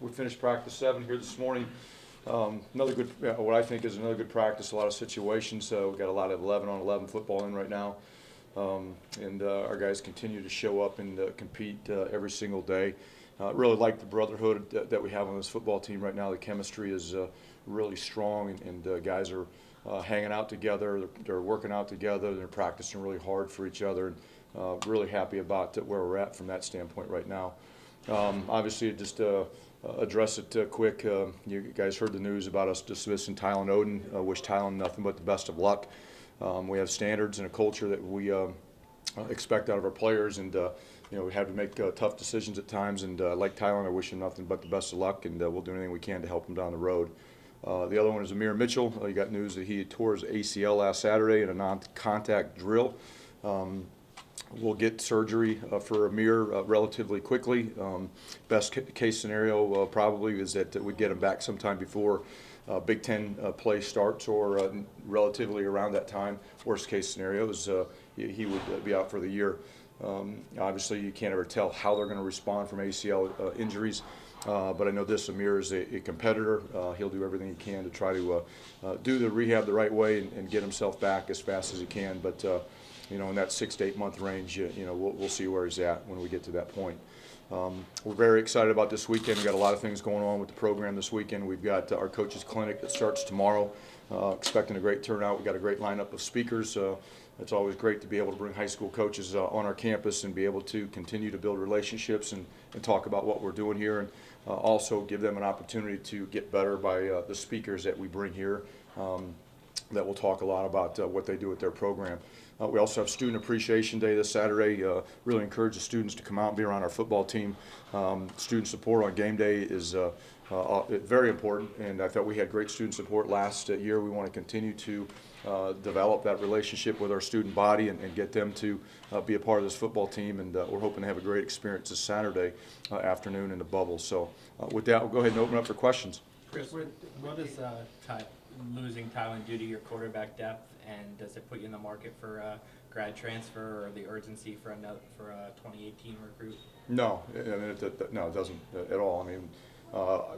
We finished practice 7 here this morning. Another good, what I think is another good practice. A lot of situations. We've got a lot of 11-on-11 football in right now, and our guys continue to show up and compete every single day. Really like the brotherhood that we have on this football team right now. The chemistry is really strong, and guys are hanging out together. They're working out together. They're practicing really hard for each other. And really happy about where we're at from that standpoint right now. Obviously, just address it quick. You guys heard the news about us dismissing Tylen Oden. Wish Tylen nothing but the best of luck. We have standards and a culture that we expect out of our players, and we have to make tough decisions at times. And like Tylen, I wish him nothing but the best of luck, and we'll do anything we can to help him down the road. The other one is Amir Mitchell. You got news that he tore his ACL last Saturday in a non-contact drill. We'll get surgery for Amir relatively quickly. Best case scenario probably is that we get him back sometime before Big Ten play starts, or relatively around that time. Worst case scenario is he would be out for the year. Obviously, you can't ever tell how they're going to respond from ACL injuries, but I know this: Amir is a competitor. He'll do everything he can to try to do the rehab the right way and get himself back as fast as he can. But in that 6 to 8 month range, we'll see where he's at when we get to that point. We're very excited about this weekend. We've got a lot of things going on with the program this weekend. We've got our coaches clinic that starts tomorrow. Expecting a great turnout. We've got a great lineup of speakers. It's always great to be able to bring high school coaches on our campus and be able to continue to build relationships and talk about what we're doing here, and also give them an opportunity to get better by the speakers that we bring here that will talk a lot about what they do with their program. We also have Student Appreciation Day this Saturday. Really encourage the students to come out and be around our football team. Student support on game day is very important, and I thought we had great student support last year. We want to continue to develop that relationship with our student body and get them to be a part of this football team, and we're hoping to have a great experience this Saturday afternoon in the bubble. So with that, we'll go ahead and open up for questions. Chris, what does losing Tylen do to your quarterback depth, and does it put you in the market for a grad transfer or the urgency for a 2018 recruit? No, I mean, no, it doesn't at all. I mean,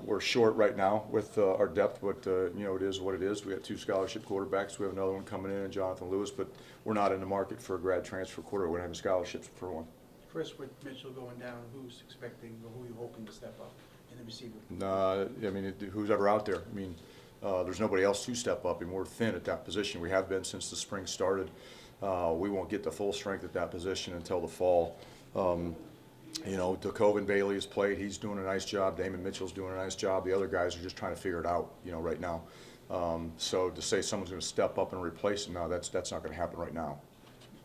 we're short right now with our depth, but it is what it is. We got 2 scholarship quarterbacks. We have another one coming in, Jonathan Lewis, but we're not in the market for a grad transfer quarterback. We're not having scholarships for one. Chris, with Mitchell going down, who's expecting or who are you hoping to step up in the receiver? I mean, who's ever out there? I mean, there's nobody else to step up, and we're thin at that position. We have been since the spring started. We won't get to full strength at that position until the fall. DeCoven Bailey has played. He's doing a nice job. Damon Mitchell's doing a nice job. The other guys are just trying to figure it out, right now. So to say someone's going to step up and replace him, no, that's not going to happen right now.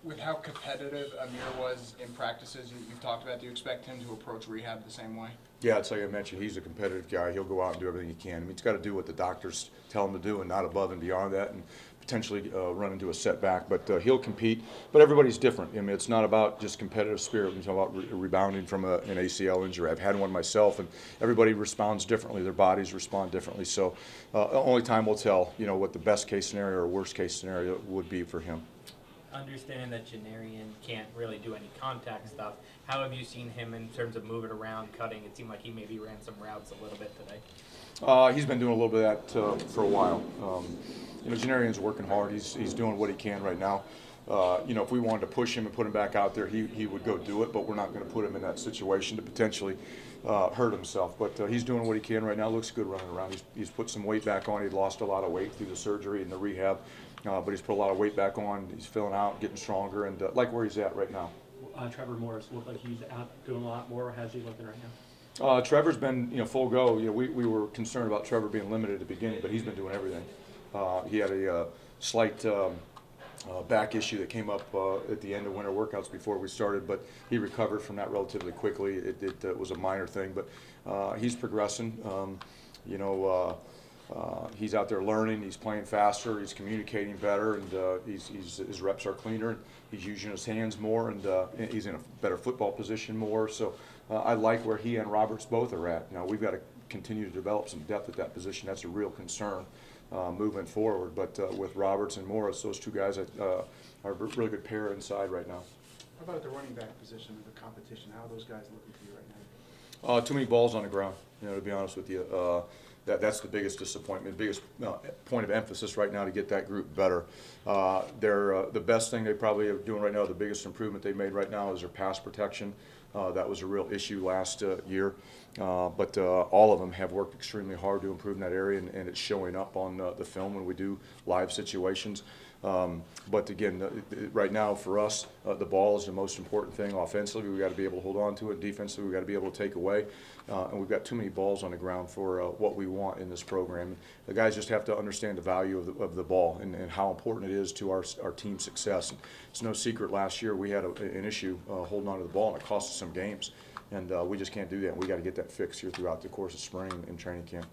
With how competitive Amir was in practices you've talked about, do you expect him to approach rehab the same way? Yeah, it's like I mentioned, he's a competitive guy. He'll go out and do everything he can. I mean, he's got to do what the doctors tell him to do and not above and beyond that, and potentially run into a setback. But he'll compete. But everybody's different. I mean, it's not about just competitive spirit. It's about rebounding from an ACL injury. I've had one myself, and everybody responds differently. Their bodies respond differently. So only time will tell, what the best case scenario or worst case scenario would be for him. Understanding that Janarian can't really do any contact stuff, how have you seen him in terms of moving around, cutting? It seemed like he maybe ran some routes a little bit today. He's been doing a little bit of that for a while. Janarian's working hard. He's doing what he can right now. If we wanted to push him and put him back out there, he would go do it, but we're not going to put him in that situation to potentially hurt himself. But he's doing what he can right now. Looks good running around. He's put some weight back on. He'd lost a lot of weight through the surgery and the rehab, but he's put a lot of weight back on. He's filling out, getting stronger, and like where he's at right now. Trevor Morris looked like he's out doing a lot more. How's he looking right now? Trevor's been full go. We were concerned about Trevor being limited at the beginning, but he's been doing everything. He had a slight back issue that came up at the end of winter workouts before we started, but he recovered from that relatively quickly. It was a minor thing, but he's progressing. He's out there learning. He's playing faster. He's communicating better, and his reps are cleaner. He's using his hands more, and he's in a better football position more. So I like where he and Roberts both are at. Now we've got to continue to develop some depth at that position. That's a real concern moving forward. But with Roberts and Morris, those 2 guys are a really good pair inside right now. How about the running back position of the competition? How are those guys looking for you right now? Too many balls on the ground, to be honest with you. That's the biggest disappointment, biggest point of emphasis right now to get that group better. The best thing they probably are doing right now, the biggest improvement they made right now is their pass protection. That was a real issue last year. But all of them have worked extremely hard to improve in that area, and it's showing up on the film when we do live situations. But again, right now for us, the ball is the most important thing. Offensively, we've got to be able to hold on to it. Defensively, we've got to be able to take away. And we've got too many balls on the ground for what we want in this program. The guys just have to understand the value of the ball and how important it is to our team's success. It's no secret last year we had an issue holding on to the ball, and it cost us some games. And we just can't do that. We got to get that fixed here throughout the course of spring and training camp.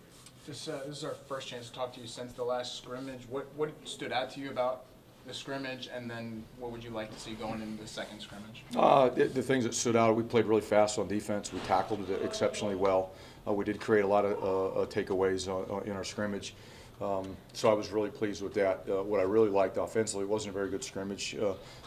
This is our first chance to talk to you since the last scrimmage. What stood out to you about the scrimmage, and then what would you like to see going into the second scrimmage? The things that stood out, we played really fast on defense. We tackled it exceptionally well. We did create a lot of takeaways in our scrimmage. So I was really pleased with that. What I really liked offensively, it wasn't a very good scrimmage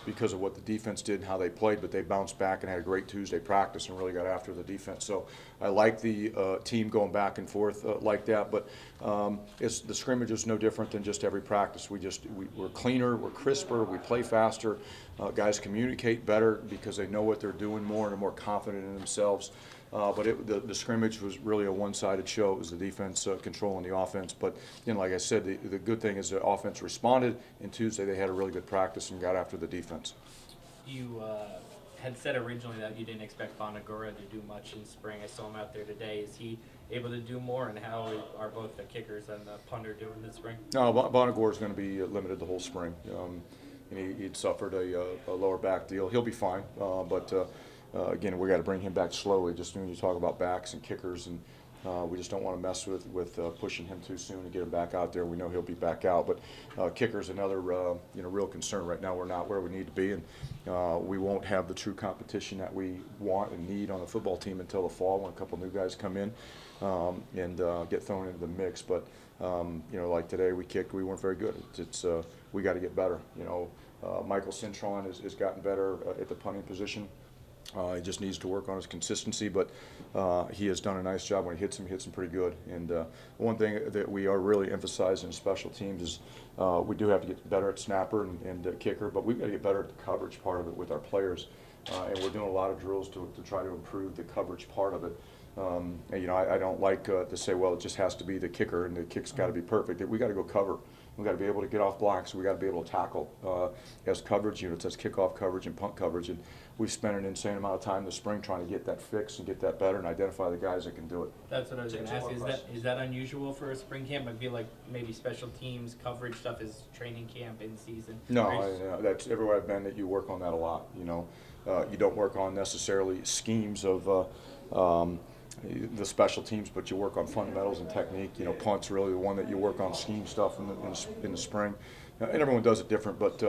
because of what the defense did and how they played, but they bounced back and had a great Tuesday practice and really got after the defense. So I like the team going back and forth like that, but the scrimmage is no different than just every practice. We're cleaner, we're crisper, we play faster. Guys communicate better because they know what they're doing more and are more confident in themselves. But the scrimmage was really a one-sided show. It was the defense controlling the offense. But, like I said, the good thing is the offense responded, and Tuesday they had a really good practice and got after the defense. You had said originally that you didn't expect Bonagura to do much in spring. I saw him out there today. Is he able to do more, and how are both the kickers and the punter doing this spring? No, Bonagura is going to be limited the whole spring. He'd suffered a lower back deal. He'll be fine, but again, we got to bring him back slowly. Just when you talk about backs and kickers, and we just don't want to mess with pushing him too soon and get him back out there. We know he'll be back out, but kicker's another real concern right now. We're not where we need to be, and we won't have the true competition that we want and need on the football team until the fall when a couple new guys come in and get thrown into the mix. But like today, we kicked. We weren't very good. We got to get better. Michael Cintron has gotten better at the punting position. He just needs to work on his consistency, but he has done a nice job. When he hits him pretty good. And one thing that we are really emphasizing in special teams is we do have to get better at snapper and kicker, but we've got to get better at the coverage part of it with our players. And we're doing a lot of drills to try to improve the coverage part of it. I don't like to say, well, it just has to be the kicker and the kick's got to be perfect. We got to go cover. We got to be able to get off blocks. We got to be able to tackle as coverage units, as kickoff coverage and punt coverage. And we've spent an insane amount of time this spring trying to get that fixed and get that better and identify the guys that can do it. That's what I was going to ask. Is that unusual for a spring camp? I feel like maybe special teams coverage stuff is training camp in season. No, that's everywhere I've been that you work on that a lot. You don't work on necessarily schemes of the special teams, but you work on fundamentals and technique. Punt's really the one that you work on scheme stuff in the spring. And everyone does it different, but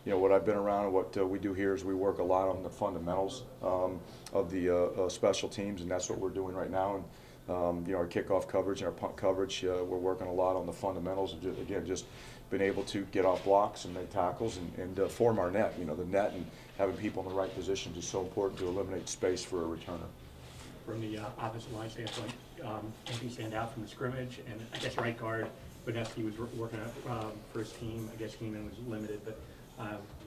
what I've been around and what we do here is we work a lot on the fundamentals of the special teams, and that's what we're doing right now. And our kickoff coverage and our punt coverage, we're working a lot on the fundamentals. Again, just been able to get off blocks and make tackles and form our net. The net and having people in the right positions is so important to eliminate space for a returner. From the offensive line standpoint, anything stand out from the scrimmage? And I guess right guard, Boneski was working for his team. I guess Keenan was limited, but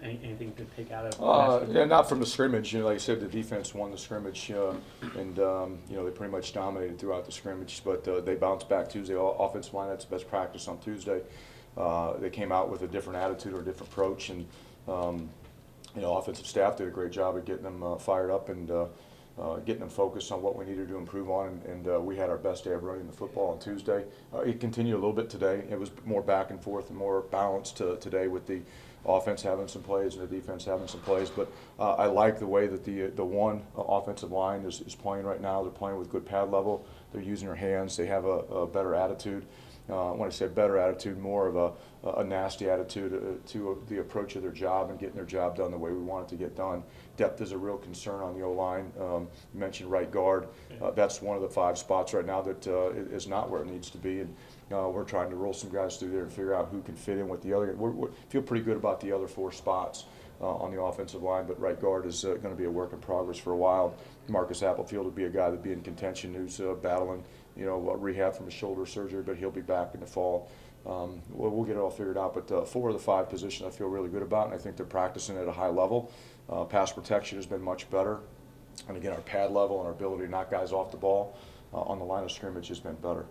anything to take out of Yeah, not from the scrimmage. Like I said, the defense won the scrimmage, and they pretty much dominated throughout the scrimmage. But they bounced back Tuesday. Offensive line, that's the best practice on Tuesday. They came out with a different attitude or a different approach, and offensive staff did a great job of getting them fired up and getting them focused on what we needed to improve on, and we had our best day of running the football on Tuesday. It continued a little bit today. It was more back and forth and more balanced today with the offense having some plays and the defense having some plays. But I like the way that the one offensive line is playing right now. They're playing with good pad level. They're using their hands. They have a better attitude. When I say better attitude, more of a nasty attitude to the approach of their job and getting their job done the way we want it to get done. Depth is a real concern on the O-line. You mentioned right guard. That's one of the 5 spots right now that is not where it needs to be. And we're trying to roll some guys through there and figure out who can fit in with the other. We feel pretty good about the other 4 spots. on the offensive line, but right guard is going to be a work in progress for a while. Marcus Applefield would be a guy that'd be in contention who's battling, rehab from his shoulder surgery, but he'll be back in the fall. We'll get it all figured out, but 4 of the 5 positions I feel really good about, and I think they're practicing at a high level. Pass protection has been much better, and again, our pad level and our ability to knock guys off the ball on the line of scrimmage has been better.